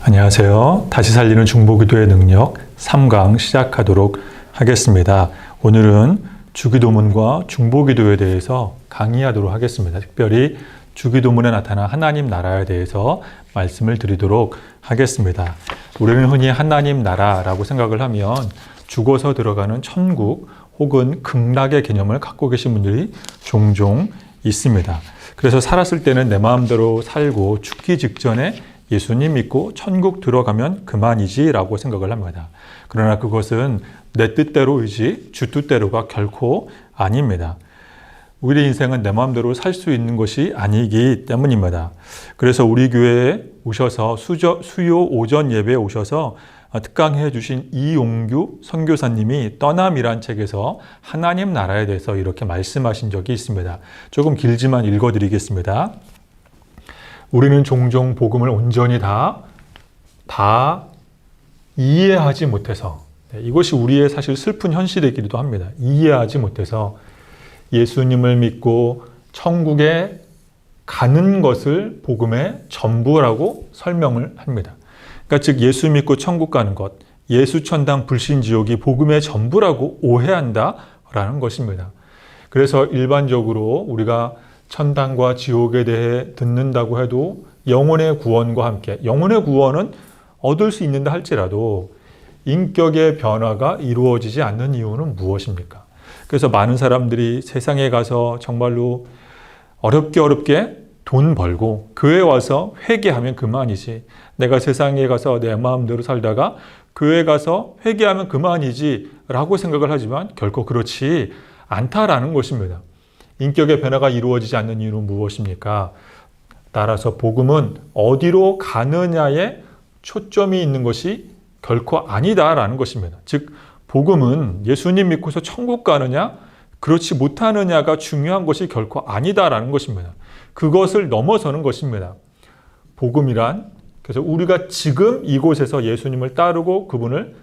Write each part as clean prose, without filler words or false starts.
안녕하세요. 다시 살리는 중보기도의 능력 3강 시작하도록 하겠습니다. 오늘은 주기도문과 중보기도에 대해서 강의하도록 하겠습니다. 특별히 주기도문에 나타난 하나님 나라에 대해서 말씀을 드리도록 하겠습니다. 우리는 흔히 하나님 나라라고 생각을 하면 죽어서 들어가는 천국 혹은 극락의 개념을 갖고 계신 분들이 종종 있습니다. 그래서 살았을 때는 내 마음대로 살고 죽기 직전에 예수님 믿고 천국 들어가면 그만이지 라고 생각을 합니다. 그러나 그것은 내 뜻대로이지 주 뜻대로가 결코 아닙니다. 우리의 인생은 내 마음대로 살 수 있는 것이 아니기 때문입니다. 그래서 우리 교회에 오셔서 수요 오전 예배에 오셔서 특강해 주신 이용규 선교사님이 떠남이란 책에서 하나님 나라에 대해서 이렇게 말씀하신 적이 있습니다. 조금 길지만 읽어드리겠습니다. 우리는 종종 복음을 온전히 다 이해하지 못해서, 이것이 우리의 사실 슬픈 현실이기도 합니다. 이해하지 못해서 예수님을 믿고 천국에 가는 것을 복음의 전부라고 설명을 합니다. 그러니까 즉 예수 믿고 천국 가는 것, 예수 천당 불신 지옥이 복음의 전부라고 오해한다라는 것입니다. 그래서 일반적으로 우리가 천당과 지옥에 대해 듣는다고 해도 영혼의 구원과 함께, 영혼의 구원은 얻을 수 있는다 할지라도 인격의 변화가 이루어지지 않는 이유는 무엇입니까? 그래서 많은 사람들이 세상에 가서 정말로 어렵게 돈 벌고 교회 와서 회개하면 그만이지, 내가 세상에 가서 내 마음대로 살다가 교회 가서 회개하면 그만이지 라고 생각을 하지만 결코 그렇지 않다라는 것입니다. 인격의 변화가 이루어지지 않는 이유는 무엇입니까? 따라서 복음은 어디로 가느냐에 초점이 있는 것이 결코 아니다라는 것입니다. 즉 복음은 예수님 믿고서 천국 가느냐 그렇지 못하느냐가 중요한 것이 결코 아니다라는 것입니다. 그것을 넘어서는 것입니다. 복음이란, 그래서 우리가 지금 이곳에서 예수님을 따르고 그분을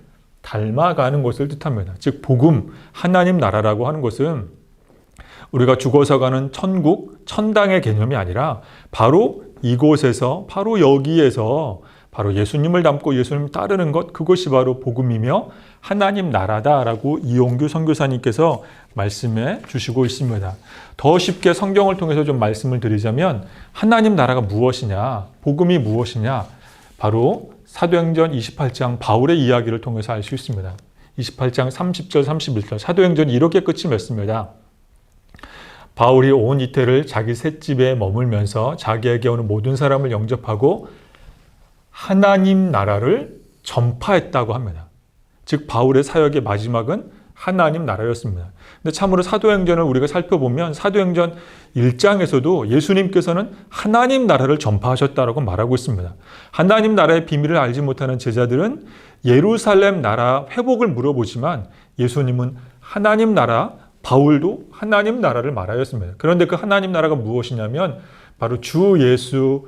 닮아가는 것을 뜻합니다. 즉 복음, 하나님 나라라고 하는 것은 우리가 죽어서 가는 천국, 천당의 개념이 아니라 바로 이곳에서, 바로 여기에서 바로 예수님을 닮고 예수님을 따르는 것, 그것이 바로 복음이며 하나님 나라다라고 이용규 선교사님께서 말씀해 주시고 있습니다. 더 쉽게 성경을 통해서 좀 말씀을 드리자면 하나님 나라가 무엇이냐, 복음이 무엇이냐, 바로 사도행전 28장 바울의 이야기를 통해서 알 수 있습니다. 28장 30절, 31절 사도행전이 이렇게 끝이 맺습니다. 바울이 온 이태를 자기 셋집에 머물면서 자기에게 오는 모든 사람을 영접하고 하나님 나라를 전파했다고 합니다. 즉 바울의 사역의 마지막은 하나님 나라였습니다. 근데 참으로 사도행전을 우리가 살펴보면 사도행전 1장에서도 예수님께서는 하나님 나라를 전파하셨다라고 말하고 있습니다. 하나님 나라의 비밀을 알지 못하는 제자들은 예루살렘 나라 회복을 물어보지만 예수님은 하나님 나라, 바울도 하나님 나라를 말하였습니다. 그런데 그 하나님 나라가 무엇이냐면 바로 주 예수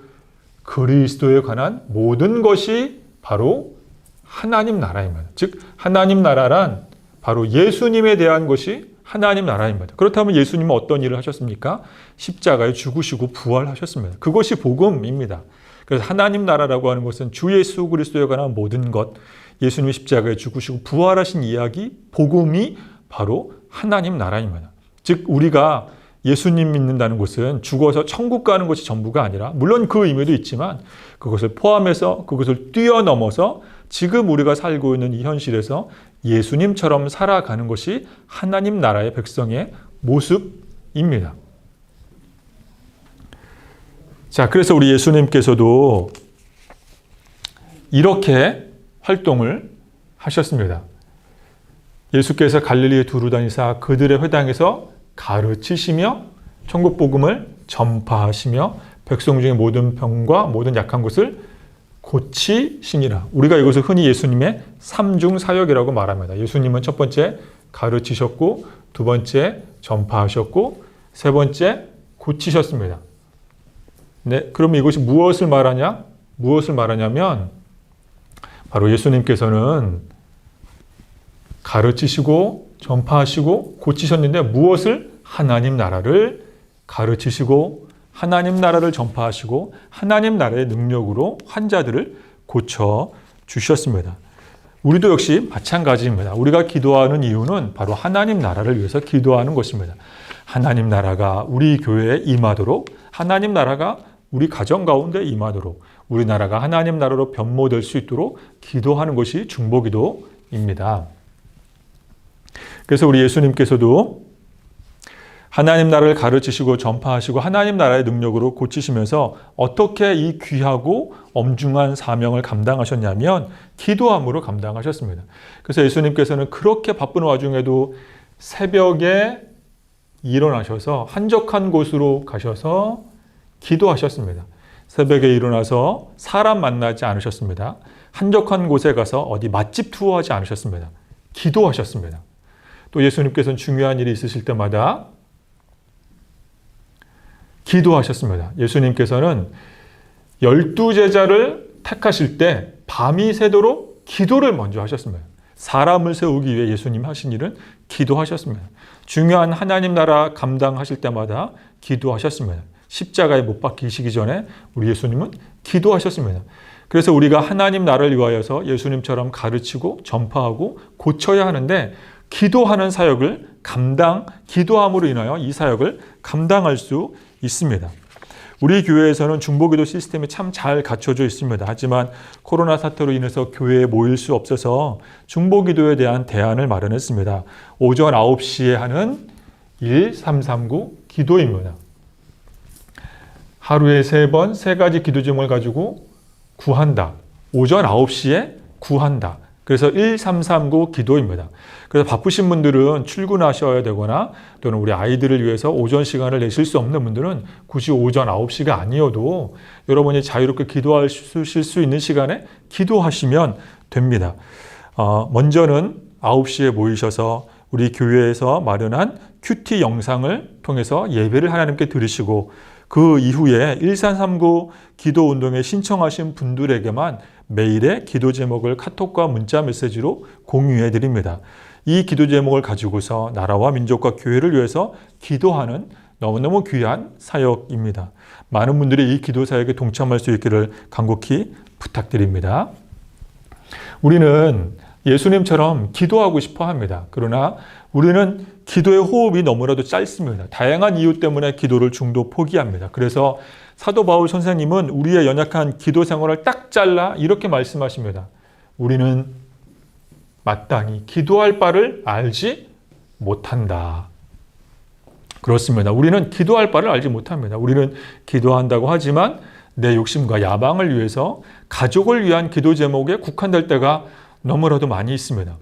그리스도에 관한 모든 것이 바로 하나님 나라입니다. 즉 하나님 나라란 바로 예수님에 대한 것이 하나님 나라입니다. 그렇다면 예수님은 어떤 일을 하셨습니까? 십자가에 죽으시고 부활하셨습니다. 그것이 복음입니다. 그래서 하나님 나라라고 하는 것은 주 예수 그리스도에 관한 모든 것, 예수님이 십자가에 죽으시고 부활하신 이야기, 복음이 바로 하나님 나라입니다. 즉 우리가 예수님 믿는다는 것은 죽어서 천국 가는 것이 전부가 아니라, 물론 그 의미도 있지만 그것을 포함해서, 그것을 뛰어넘어서 지금 우리가 살고 있는 이 현실에서 예수님처럼 살아가는 것이 하나님 나라의 백성의 모습입니다. 자, 그래서 우리 예수님께서도 이렇게 활동을 하셨습니다. 예수께서 갈릴리에 두루 다니사 그들의 회당에서 가르치시며 천국 복음을 전파하시며 백성 중에 모든 병과 모든 약한 것을 고치시니라. 우리가 이것을 흔히 예수님의 삼중 사역이라고 말합니다. 예수님은 첫 번째 가르치셨고, 두 번째 전파하셨고, 세 번째 고치셨습니다. 네, 그럼 이것이 무엇을 말하냐? 무엇을 말하냐면 바로 예수님께서는 가르치시고 전파하시고 고치셨는데 무엇을? 하나님 나라를 가르치시고 하나님 나라를 전파하시고 하나님 나라의 능력으로 환자들을 고쳐 주셨습니다. 우리도 역시 마찬가지입니다. 우리가 기도하는 이유는 바로 하나님 나라를 위해서 기도하는 것입니다. 하나님 나라가 우리 교회에 임하도록, 하나님 나라가 우리 가정 가운데 임하도록, 우리나라가 하나님 나라로 변모될 수 있도록 기도하는 것이 중보기도입니다. 그래서 우리 예수님께서도 하나님 나라를 가르치시고 전파하시고 하나님 나라의 능력으로 고치시면서 어떻게 이 귀하고 엄중한 사명을 감당하셨냐면 기도함으로 감당하셨습니다. 그래서 예수님께서는 그렇게 바쁜 와중에도 새벽에 일어나셔서 한적한 곳으로 가셔서 기도하셨습니다. 새벽에 일어나서 사람 만나지 않으셨습니다. 한적한 곳에 가서 어디 맛집 투어하지 않으셨습니다. 기도하셨습니다. 또 예수님께서는 중요한 일이 있으실 때마다 기도하셨습니다. 예수님께서는 12제자를 택하실 때 밤이 새도록 기도를 먼저 하셨습니다. 사람을 세우기 위해 예수님 하신 일은 기도하셨습니다. 중요한 하나님 나라 감당하실 때마다 기도하셨습니다. 십자가에 못 박히시기 전에 우리 예수님은 기도하셨습니다. 그래서 우리가 하나님 나라를 위하여서 예수님처럼 가르치고 전파하고 고쳐야 하는데 기도하는 사역을 기도함으로 인하여 이 사역을 감당할 수 있습니다. 우리 교회에서는 중보기도 시스템이 참 잘 갖춰져 있습니다. 하지만 코로나 사태로 인해서 교회에 모일 수 없어서 중보기도에 대한 대안을 마련했습니다. 오전 9시에 하는 1339 기도입니다. 하루에 3번 3가지 기도 제목을 가지고 구한다. 오전 9시에 구한다. 그래서 1339 기도입니다. 그래서 바쁘신 분들은 출근하셔야 되거나 또는 우리 아이들을 위해서 오전 시간을 내실 수 없는 분들은 굳이 오전 9시가 아니어도 여러분이 자유롭게 기도하실 수 있는 시간에 기도하시면 됩니다. 먼저는 9시에 모이셔서 우리 교회에서 마련한 큐티 영상을 통해서 예배를 하나님께 드리시고 그 이후에 1339 기도 운동에 신청하신 분들에게만 매일의 기도 제목을 카톡과 문자 메시지로 공유해 드립니다. 이 기도 제목을 가지고서 나라와 민족과 교회를 위해서 기도하는 너무너무 귀한 사역입니다. 많은 분들이 이 기도 사역에 동참할 수 있기를 간곡히 부탁드립니다. 우리는 예수님처럼 기도하고 싶어 합니다. 그러나 우리는 기도의 호흡이 너무나도 짧습니다. 다양한 이유 때문에 기도를 중도 포기합니다. 그래서 사도 바울 선생님은 우리의 연약한 기도 생활을 딱 잘라 이렇게 말씀하십니다. 우리는 마땅히 기도할 바를 알지 못한다. 그렇습니다. 우리는 기도할 바를 알지 못합니다. 우리는 기도한다고 하지만 내 욕심과 야망을 위해서 가족을 위한 기도 제목에 국한될 때가 너무나도 많이 있습니다.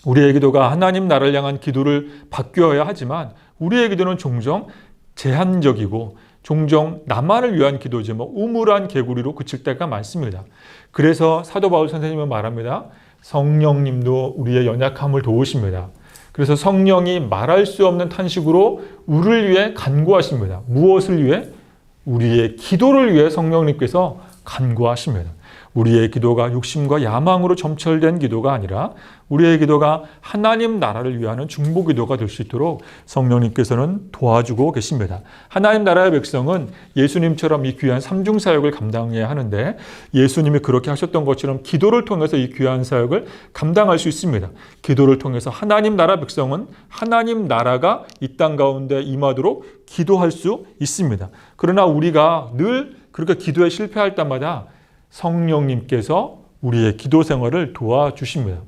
우리의 기도가 하나님 나라를 향한 기도를 바뀌어야 하지만 우리의 기도는 종종 제한적이고 종종 나만을 위한 기도 제목, 우물한 개구리로 그칠 때가 많습니다. 그래서 사도 바울 선생님은 말합니다. 성령님도 우리의 연약함을 도우십니다. 그래서 성령이 말할 수 없는 탄식으로 우리를 위해 간구하십니다. 무엇을 위해? 우리의 기도를 위해 성령님께서 간구하십니다. 우리의 기도가 욕심과 야망으로 점철된 기도가 아니라 우리의 기도가 하나님 나라를 위하는 중보기도가 될 수 있도록 성령님께서는 도와주고 계십니다. 하나님 나라의 백성은 예수님처럼 이 귀한 삼중사역을 감당해야 하는데 예수님이 그렇게 하셨던 것처럼 기도를 통해서 이 귀한 사역을 감당할 수 있습니다. 기도를 통해서 하나님 나라 백성은 하나님 나라가 이 땅 가운데 임하도록 기도할 수 있습니다. 그러나 우리가 늘 그렇게 기도에 실패할 때마다 성령님께서 우리의 기도 생활을 도와주십니다.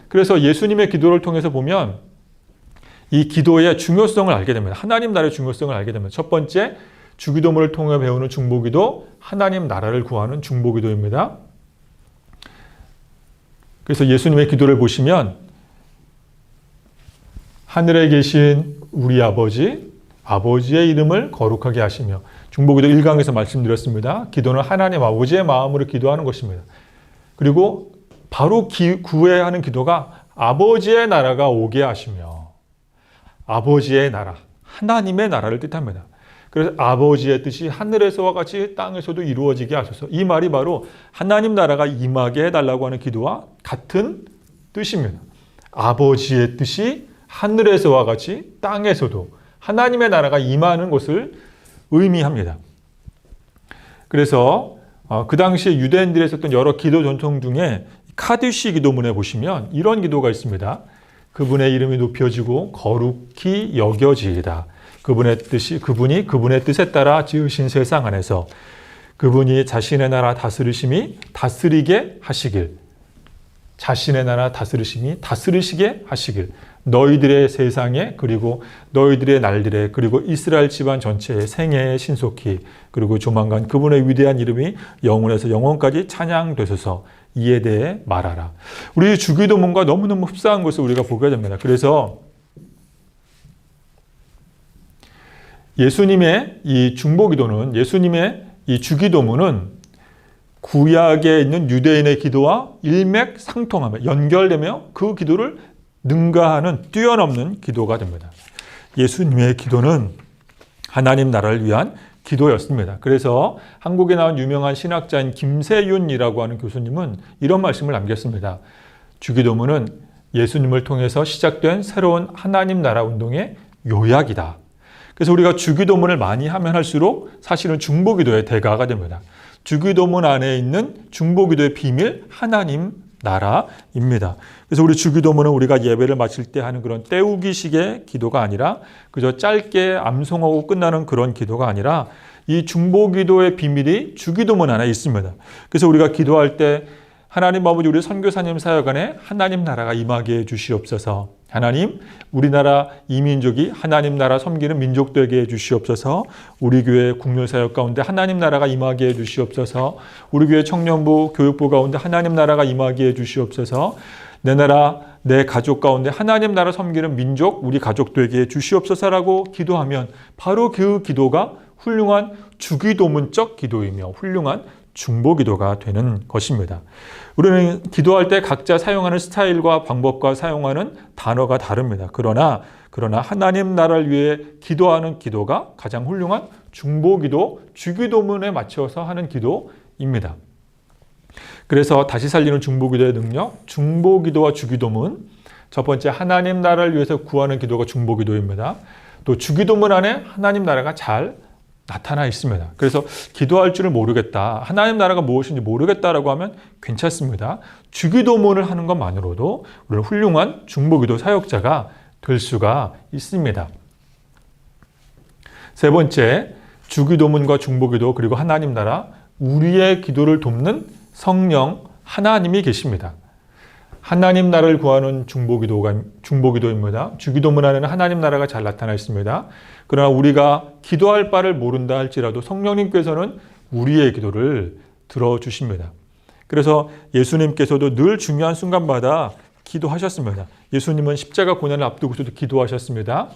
그래서 예수님의 기도를 통해서 보면 이 기도의 중요성을 알게 됩니다. 하나님 나라의 중요성을 알게 됩니다. 첫 번째, 주기도문을 통해 배우는 중보기도, 하나님 나라를 구하는 중보기도입니다. 그래서 예수님의 기도를 보시면 하늘에 계신 우리 아버지, 아버지의 이름을 거룩하게 하시며 중보기도 1강에서 말씀드렸습니다. 기도는 하나님 아버지의 마음으로 기도하는 것입니다. 그리고 바로 구해야 하는 기도가 아버지의 나라가 오게 하시며 아버지의 나라, 하나님의 나라를 뜻합니다. 그래서 아버지의 뜻이 하늘에서와 같이 땅에서도 이루어지게 하소서. 이 말이 바로 하나님 나라가 임하게 해달라고 하는 기도와 같은 뜻입니다. 아버지의 뜻이 하늘에서와 같이 땅에서도 하나님의 나라가 임하는 것을 의미합니다. 그래서 그 당시에 유대인들이 했었던 여러 기도 전통 중에 카디시 기도문에 보시면 이런 기도가 있습니다. 그분의 이름이 높여지고 거룩히 여겨지이다. 그분이 그분의 뜻에 따라 지으신 세상 안에서 그분이 자신의 나라 다스리게 하시길. 자신의 나라 다스리시게 하시길. 너희들의 세상에 그리고 너희들의 날들에 그리고 이스라엘 집안 전체의 생애에 신속히 그리고 조만간 그분의 위대한 이름이 영원에서 영원까지 찬양되소서. 이에 대해 말하라. 우리 주기도문과 너무너무 흡사한 것을 우리가 보게 됩니다. 그래서 예수님의 이 중보기도는 예수님의 이 주기도문은 구약에 있는 유대인의 기도와 일맥상통하며 연결되며 그 기도를 능가하는 뛰어넘는 기도가 됩니다. 예수님의 기도는 하나님 나라를 위한 기도였습니다. 그래서 한국에 나온 유명한 신학자인 김세윤이라고 하는 교수님은 이런 말씀을 남겼습니다. 주기도문은 예수님을 통해서 시작된 새로운 하나님 나라 운동의 요약이다. 그래서 우리가 주기도문을 많이 하면 할수록 사실은 중보기도의 대가가 됩니다. 주기도문 안에 있는 중보기도의 비밀, 하나님 나라입니다. 그래서 우리 주기도문은 우리가 예배를 마칠 때 하는 그런 때우기식의 기도가 아니라 그저 짧게 암송하고 끝나는 그런 기도가 아니라 이 중보기도의 비밀이 주기도문 안에 있습니다. 그래서 우리가 기도할 때 하나님 아버지 우리 선교사님 사역 안에 하나님 나라가 임하게 해 주시옵소서. 하나님 우리나라 이민족이 하나님 나라 섬기는 민족 되게 해 주시옵소서. 우리 교회 국률 사역 가운데 하나님 나라가 임하게 해 주시옵소서. 우리 교회 청년부 교육부 가운데 하나님 나라가 임하게 해 주시옵소서. 내 나라 내 가족 가운데 하나님 나라 섬기는 민족 우리 가족 되게 해 주시옵소서라고 기도하면 바로 그 기도가 훌륭한 주기도문적 기도이며 훌륭한 중보기도가 되는 것입니다. 우리는 기도할 때 각자 사용하는 스타일과 방법과 사용하는 단어가 다릅니다. 그러나 하나님 나라를 위해 기도하는 기도가 가장 훌륭한 중보기도, 주기도문에 맞춰서 하는 기도입니다. 그래서 다시 살리는 중보기도의 능력, 중보기도와 주기도문. 첫 번째 하나님 나라를 위해서 구하는 기도가 중보기도입니다. 또 주기도문 안에 하나님 나라가 잘 나타나 있습니다. 그래서 기도할 줄을 모르겠다. 하나님 나라가 무엇인지 모르겠다라고 하면 괜찮습니다. 주기도문을 하는 것만으로도 우리는 훌륭한 중보기도 사역자가 될 수가 있습니다. 세 번째, 주기도문과 중보기도 그리고 하나님 나라, 우리의 기도를 돕는 성령 하나님이 계십니다. 하나님 나라를 구하는 중보기도입니다. 주기도문 안에는 하나님 나라가 잘 나타나 있습니다. 그러나 우리가 기도할 바를 모른다 할지라도 성령님께서는 우리의 기도를 들어주십니다. 그래서 예수님께서도 늘 중요한 순간마다 기도하셨습니다. 예수님은 십자가 고난을 앞두고서도 기도하셨습니다.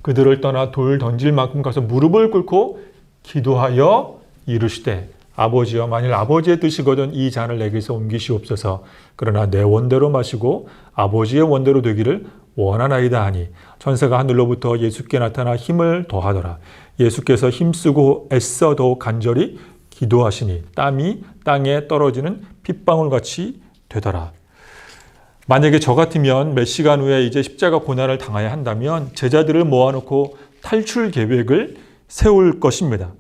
그들을 떠나 돌 던질 만큼 가서 무릎을 꿇고 기도하여 이르시되 아버지여 만일 아버지의 뜻이거든 이 잔을 내게서 옮기시옵소서. 그러나 내 원대로 마시고 아버지의 원대로 되기를 원하나이다 하니 천사가 하늘로부터 예수께 나타나 힘을 더하더라. 예수께서 힘쓰고 애써 더욱 간절히 기도하시니 땀이 땅에 떨어지는 핏방울같이 되더라. 만약에 저 같으면 몇 시간 후에 이제 십자가 고난을 당해야 한다면 제자들을 모아놓고 탈출 계획을 세울 것입니다.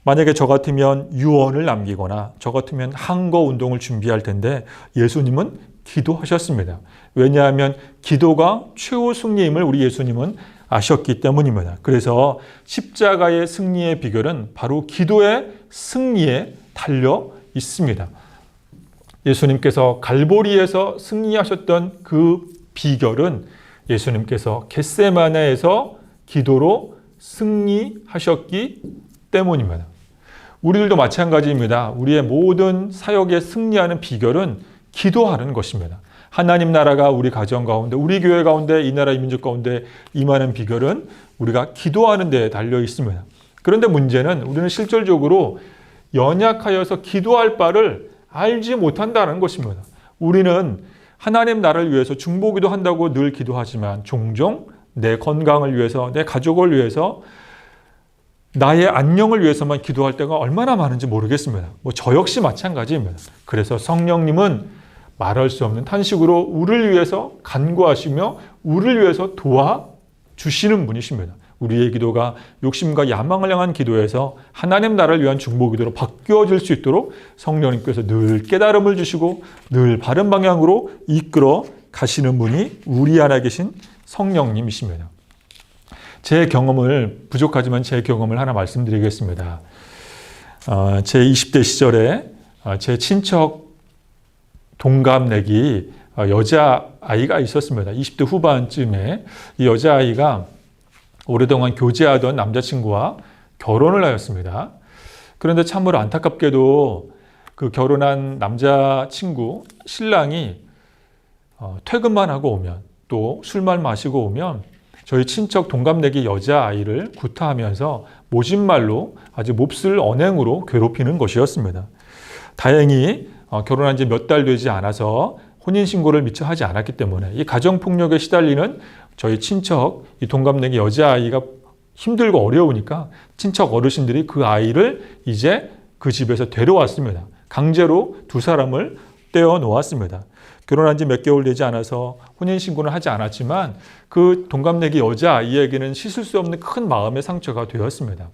만약에 저 같으면 유언을 남기거나 저 같으면 항거 운동을 준비할 텐데 예수님은 기도하셨습니다. 왜냐하면 기도가 최후 승리임을 우리 예수님은 아셨기 때문입니다. 그래서 십자가의 승리의 비결은 바로 기도의 승리에 달려 있습니다. 예수님께서 갈보리에서 승리하셨던 그 비결은 예수님께서 겟세마네에서 기도로 승리하셨기 때문입니다. 우리들도 마찬가지입니다. 우리의 모든 사역에 승리하는 비결은 기도하는 것입니다. 하나님 나라가 우리 가정 가운데, 우리 교회 가운데, 이 나라 이 민족 가운데 임하는 비결은 우리가 기도하는 데 달려 있습니다. 그런데 문제는 우리는 실질적으로 연약하여서 기도할 바를 알지 못한다는 것입니다. 우리는 하나님 나라를 위해서 중보기도 한다고 늘 기도하지만 종종 내 건강을 위해서, 내 가족을 위해서, 나의 안녕을 위해서만 기도할 때가 얼마나 많은지 모르겠습니다. 저 역시 마찬가지입니다. 그래서 성령님은 말할 수 없는 탄식으로 우리를 위해서 간구하시며 우리를 위해서 도와주시는 분이십니다. 우리의 기도가 욕심과 야망을 향한 기도에서 하나님 나라를 위한 중보기도로 바뀌어질 수 있도록 성령님께서 늘 깨달음을 주시고 늘 바른 방향으로 이끌어 가시는 분이 우리 안에 계신 성령님이십니다. 제 경험을, 부족하지만 제 경험을 하나 말씀드리겠습니다. 제 20대 시절에 제 친척 동갑내기 여자아이가 있었습니다. 20대 후반쯤에 이 여자아이가 오랫동안 교제하던 남자친구와 결혼을 하였습니다. 그런데 참으로 안타깝게도 그 결혼한 남자친구, 신랑이 퇴근만 하고 오면 또 술만 마시고 오면 저희 친척 동갑내기 여자아이를 구타하면서 모진말로 아주 몹쓸 언행으로 괴롭히는 것이었습니다. 다행히 결혼한 지 몇 달 되지 않아서 혼인신고를 미처 하지 않았기 때문에 이 가정폭력에 시달리는 저희 친척 이 동갑내기 여자아이가 힘들고 어려우니까 친척 어르신들이 그 아이를 이제 그 집에서 데려왔습니다. 강제로 두 사람을 떼어 놓았습니다. 결혼한 지 몇 개월 되지 않아서 혼인신고는 하지 않았지만 그 동갑내기 여자아이에게는 씻을 수 없는 큰 마음의 상처가 되었습니다.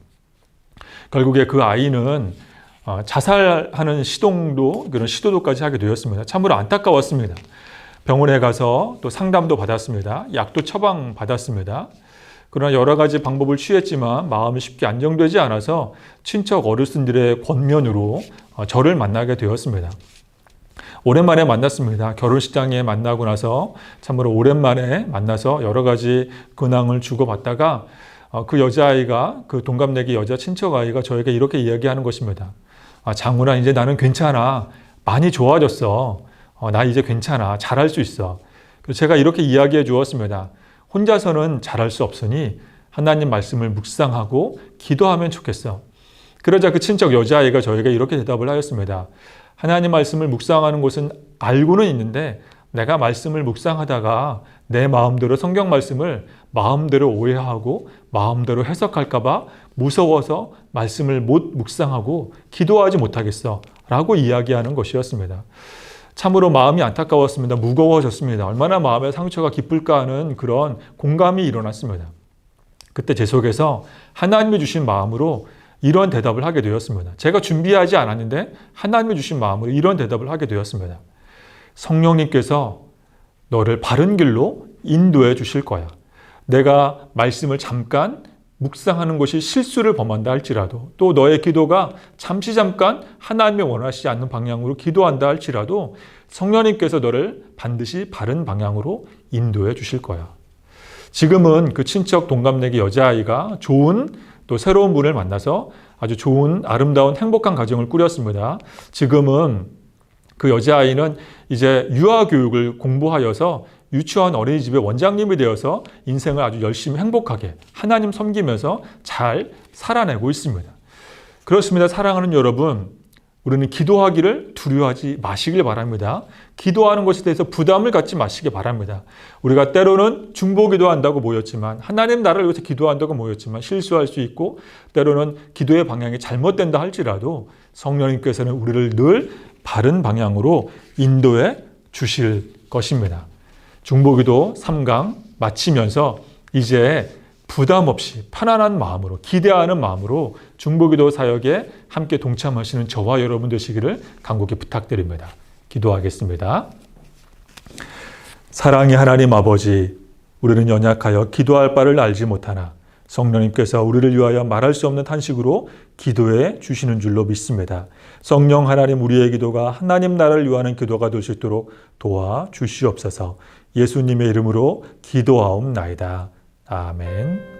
결국에 그 아이는 자살하는 그런 시도도까지 하게 되었습니다. 참으로 안타까웠습니다. 병원에 가서 또 상담도 받았습니다. 약도 처방받았습니다. 그러나 여러 가지 방법을 취했지만 마음이 쉽게 안정되지 않아서 친척 어르신들의 권면으로 저를 만나게 되었습니다. 오랜만에 만났습니다. 결혼식장에 만나고 나서 참으로 오랜만에 만나서 여러 가지 근황을 주고받다가 그 여자아이가, 그 동갑내기 여자 친척아이가 저에게 이렇게 이야기하는 것입니다. 장훈아, 이제 나는 괜찮아. 많이 좋아졌어. 나 이제 괜찮아. 잘할 수 있어. 그래서 제가 이렇게 이야기해 주었습니다. 혼자서는 잘할 수 없으니 하나님 말씀을 묵상하고 기도하면 좋겠어. 그러자 그 친척 여자아이가 저에게 이렇게 대답을 하였습니다. 하나님 말씀을 묵상하는 곳은 알고는 있는데 내가 말씀을 묵상하다가 내 마음대로 성경 말씀을 마음대로 오해하고 마음대로 해석할까 봐 무서워서 말씀을 못 묵상하고 기도하지 못하겠어 라고 이야기하는 것이었습니다. 참으로 마음이 안타까웠습니다. 무거워졌습니다. 얼마나 마음의 상처가 깊을까 하는 그런 공감이 일어났습니다. 그때 제 속에서 하나님이 주신 마음으로 이런 대답을 하게 되었습니다. 제가 준비하지 않았는데 하나님이 주신 마음으로 이런 대답을 하게 되었습니다. 성령님께서 너를 바른 길로 인도해 주실 거야. 내가 말씀을 잠깐 묵상하는 것이 실수를 범한다 할지라도, 또 너의 기도가 잠깐 하나님이 원하시지 않는 방향으로 기도한다 할지라도 성령님께서 너를 반드시 바른 방향으로 인도해 주실 거야. 지금은 그 친척 동갑내기 여자아이가 좋은 또 새로운 분을 만나서 아주 좋은 아름다운 행복한 가정을 꾸렸습니다. 지금은 그 여자아이는 이제 유아교육을 공부하여서 유치원 어린이집의 원장님이 되어서 인생을 아주 열심히 행복하게 하나님 섬기면서 잘 살아내고 있습니다. 그렇습니다. 사랑하는 여러분, 우리는 기도하기를 두려워하지 마시길 바랍니다. 기도하는 것에 대해서 부담을 갖지 마시기 바랍니다. 우리가 때로는 중보기도한다고 모였지만, 하나님 나라를 위해서 기도한다고 모였지만 실수할 수 있고, 때로는 기도의 방향이 잘못된다 할지라도 성령님께서는 우리를 늘 바른 방향으로 인도해 주실 것입니다. 중보기도 3강 마치면서 이제 부담 없이 편안한 마음으로, 기대하는 마음으로 중보기도 사역에 함께 동참하시는 저와 여러분 되시기를 간곡히 부탁드립니다. 기도하겠습니다. 사랑의 하나님 아버지, 우리는 연약하여 기도할 바를 알지 못하나 성령님께서 우리를 위하여 말할 수 없는 탄식으로 기도해 주시는 줄로 믿습니다. 성령 하나님, 우리의 기도가 하나님 나라를 위하는 기도가 될 수 있도록 도와주시옵소서. 예수님의 이름으로 기도하옵나이다. 아멘.